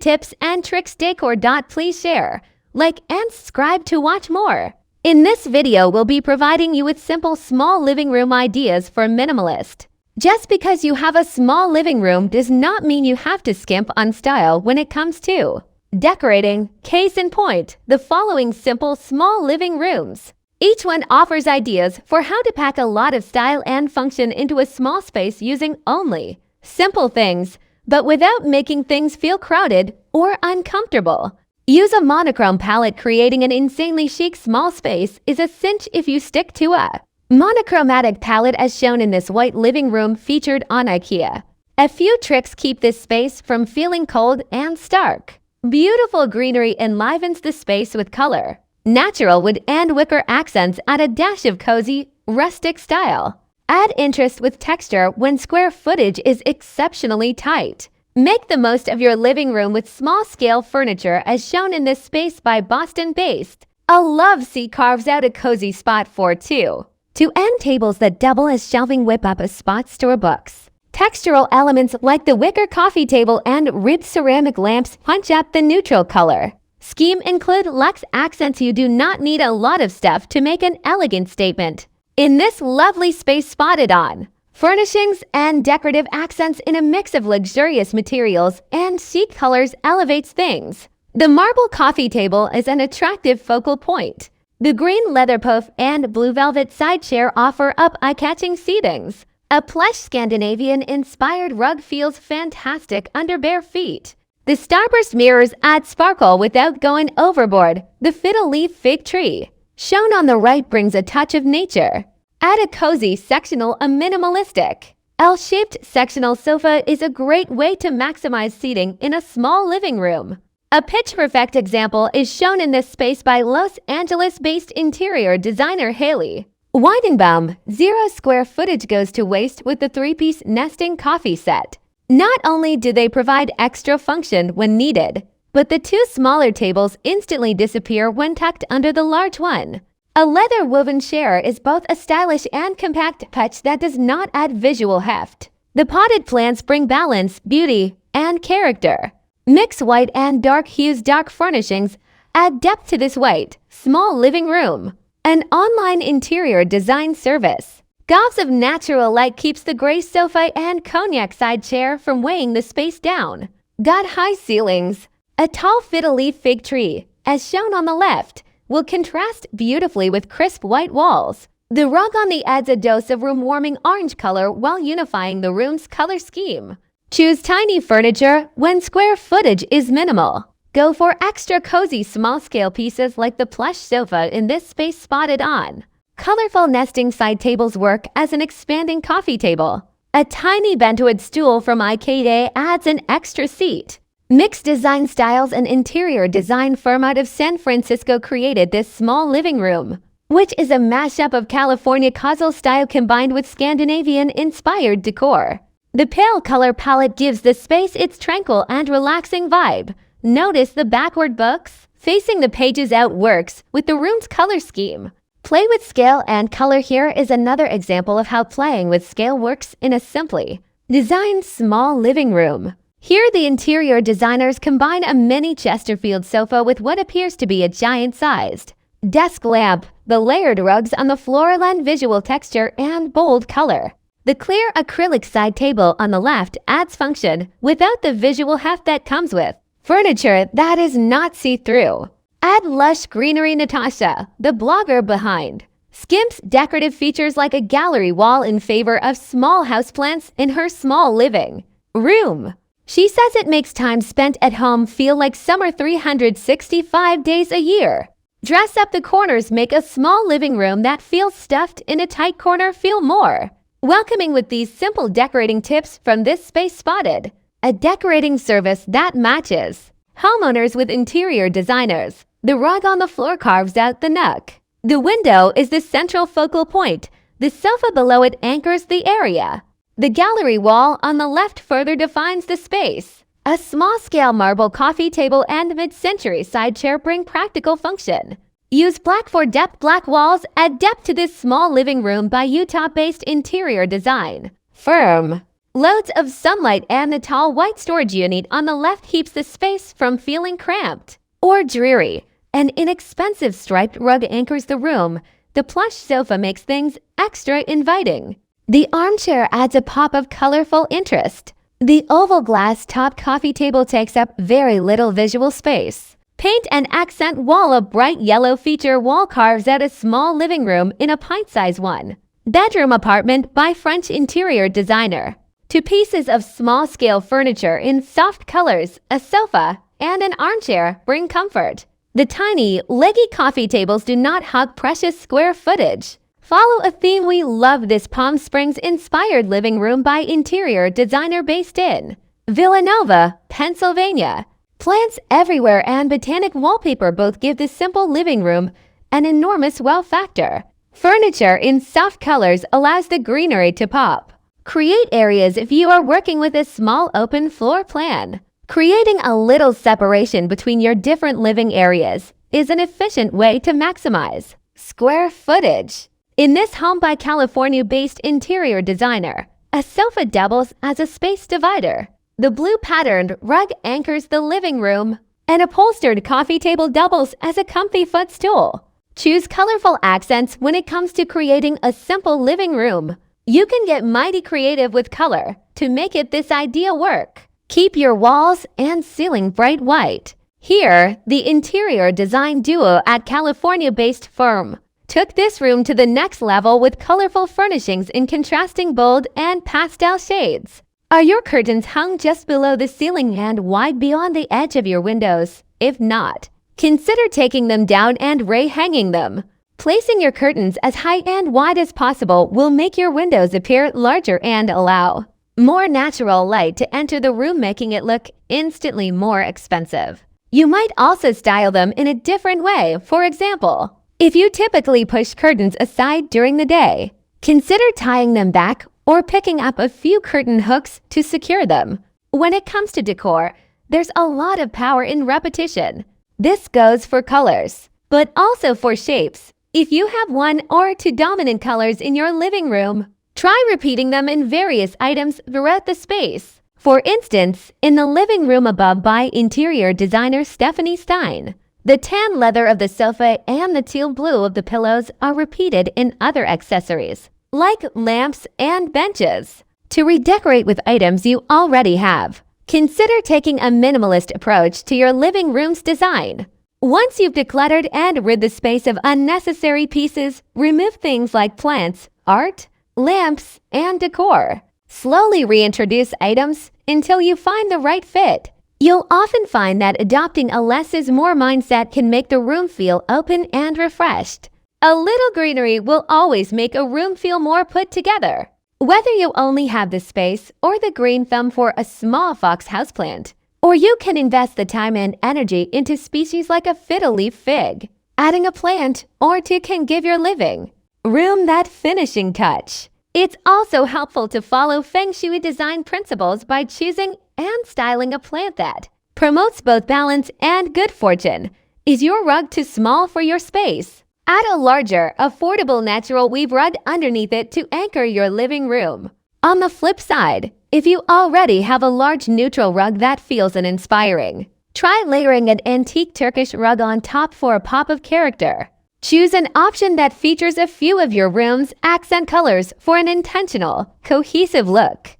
tips and tricks decor. Please share, like, and subscribe to watch more. In this video, we'll be providing you with simple small living room ideas for minimalist. Just because you have a small living room does not mean you have to skimp on style when it comes to decorating. Case in point, the following simple small living rooms. Each one offers ideas for how to pack a lot of style and function into a small space using only simple things, but without making things feel crowded or uncomfortable. Use a monochrome palette. Creating an insanely chic small space is a cinch if you stick to a monochromatic palette, as shown in this white living room featured on IKEA. A few tricks keep this space from feeling cold and stark. Beautiful greenery enlivens the space with color. Natural wood and wicker accents add a dash of cozy, rustic style. Add interest with texture when square footage is exceptionally tight. Make the most of your living room with small-scale furniture, as shown in this space by Boston-based A Love Seat carves out a cozy spot for two. Two-end tables that double as shelving whip up a spot. Store books. Textural elements like the wicker coffee table and ribbed ceramic lamps punch up the neutral color scheme. Include luxe accents. You do not need a lot of stuff to make an elegant statement in this lovely space. Spotted on furnishings and decorative accents in a mix of luxurious materials and chic colors elevates things. The marble coffee table is an attractive focal point. The green leather puff and blue velvet side chair offer up eye-catching seatings. A plush Scandinavian-inspired rug feels fantastic under bare feet. The starburst mirrors add sparkle without going overboard. The fiddle leaf fig tree, shown on the right, brings a touch of nature. Add a cozy sectional. A minimalistic L-shaped sectional sofa is a great way to maximize seating in a small living room. A pitch-perfect example is shown in this space by Los Angeles-based interior designer Haley Weidenbaum. Zero square footage goes to waste with the three-piece nesting coffee set. Not only do they provide extra function when needed, but the two smaller tables instantly disappear when tucked under the large one. A leather woven chair is both a stylish and compact touch that does not add visual heft. The potted plants bring balance, beauty, and character. Mix white and dark hues. Dark furnishings add depth to this white, small living room. An online interior design service. Gobs of natural light keeps the gray sofa and cognac side chair from weighing the space down. Got high ceilings. A tall fiddle leaf fig tree, as shown on the left, will contrast beautifully with crisp white walls. The rug on the adds a dose of room-warming orange color while unifying the room's color scheme. Choose tiny furniture when square footage is minimal. Go for extra cozy small-scale pieces like the plush sofa in this space. Spotted on colorful nesting side tables work as an expanding coffee table. A tiny bentwood stool from IKEA adds an extra seat. Mixed design styles and interior design firm out of San Francisco created this small living room, which is a mashup of California causal style combined with Scandinavian-inspired decor. The pale color palette gives the space its tranquil and relaxing vibe. Notice the backward books facing the pages out works with the room's color scheme. Play with scale and color. Here is another example of how playing with scale works in a simply designed small living room. Here, the interior designers combine a mini Chesterfield sofa with what appears to be a giant-sized desk lamp. The layered rugs on the floor lend visual texture and bold color. The clear acrylic side table on the left adds function without the visual heft that comes with furniture that is not see-through. Add lush greenery. Natasha, the blogger behind, skimps decorative features like a gallery wall in favor of small houseplants in her small living room. She says it makes time spent at home feel like summer 365 days a year. Dress up the corners. Make a small living room that feels stuffed in a tight corner feel more welcoming with these simple decorating tips from this space. Spotted, a decorating service that matches homeowners with interior designers. The rug on the floor carves out the nook. The window is the central focal point. The sofa below it anchors the area. The gallery wall on the left further defines the space. A small-scale marble coffee table and mid-century side chair bring practical function. Use black for depth. Black walls add depth to this small living room by Utah-based interior design firm Loads of sunlight and the tall white storage unit on the left keeps the space from feeling cramped or dreary. An inexpensive striped rug anchors the room. The plush sofa makes things extra inviting. The armchair adds a pop of colorful interest. The oval glass-topped coffee table takes up very little visual space. Paint an accent wall of bright yellow feature wall carves out a small living room in a pint-sized one. Bedroom apartment by French interior designer. 2 pieces of small-scale furniture in soft colors, a sofa, and an armchair bring comfort. The tiny, leggy coffee tables do not hug precious square footage. Follow a theme. We love this Palm Springs-inspired living room by interior designer based in Villanova, Pennsylvania. Plants everywhere and botanic wallpaper both give this simple living room an enormous wow factor. Furniture in soft colors allows the greenery to pop. Create areas if you are working with a small open floor plan. Creating a little separation between your different living areas is an efficient way to maximize square footage. In this home by California-based interior designer, a sofa doubles as a space divider. The blue patterned rug anchors the living room. An upholstered coffee table doubles as a comfy footstool. Choose colorful accents when it comes to creating a simple living room. You can get mighty creative with color to make it this ideal work. Keep your walls and ceiling bright white. Here, the interior design duo at California-based firm took this room to the next level with colorful furnishings in contrasting bold and pastel shades. Are your curtains hung just below the ceiling and wide beyond the edge of your windows? If not, consider taking them down and ray-hanging them. Placing your curtains as high and wide as possible will make your windows appear larger and allow more natural light to enter the room, making it look instantly more expensive. You might also style them in a different way. For example, if you typically push curtains aside during the day, consider tying them back or picking up a few curtain hooks to secure them. When it comes to decor, there's a lot of power in repetition. This goes for colors, but also for shapes. If you have 1 or 2 dominant colors in your living room, try repeating them in various items throughout the space. For instance, in the living room above by interior designer Stephanie Stein, the tan leather of the sofa and the teal blue of the pillows are repeated in other accessories, like lamps and benches. To redecorate with items you already have, consider taking a minimalist approach to your living room's design. Once you've decluttered and rid the space of unnecessary pieces, remove things like plants, art, lamps, and decor. Slowly reintroduce items until you find the right fit. You'll often find that adopting a less is more mindset can make the room feel open and refreshed. A little greenery will always make a room feel more put together. Whether you only have the space or the green thumb for a small fox houseplant, or you can invest the time and energy into species like a fiddle-leaf fig, adding a plant or 2 can give your living room that finishing touch. It's also helpful to follow Feng Shui design principles by choosing and styling a plant that promotes both balance and good fortune. Is your rug too small for your space? Add a larger, affordable natural weave rug underneath it to anchor your living room. On the flip side, if you already have a large neutral rug that feels inspiring, try layering an antique Turkish rug on top for a pop of character. Choose an option that features a few of your room's accent colors for an intentional, cohesive look.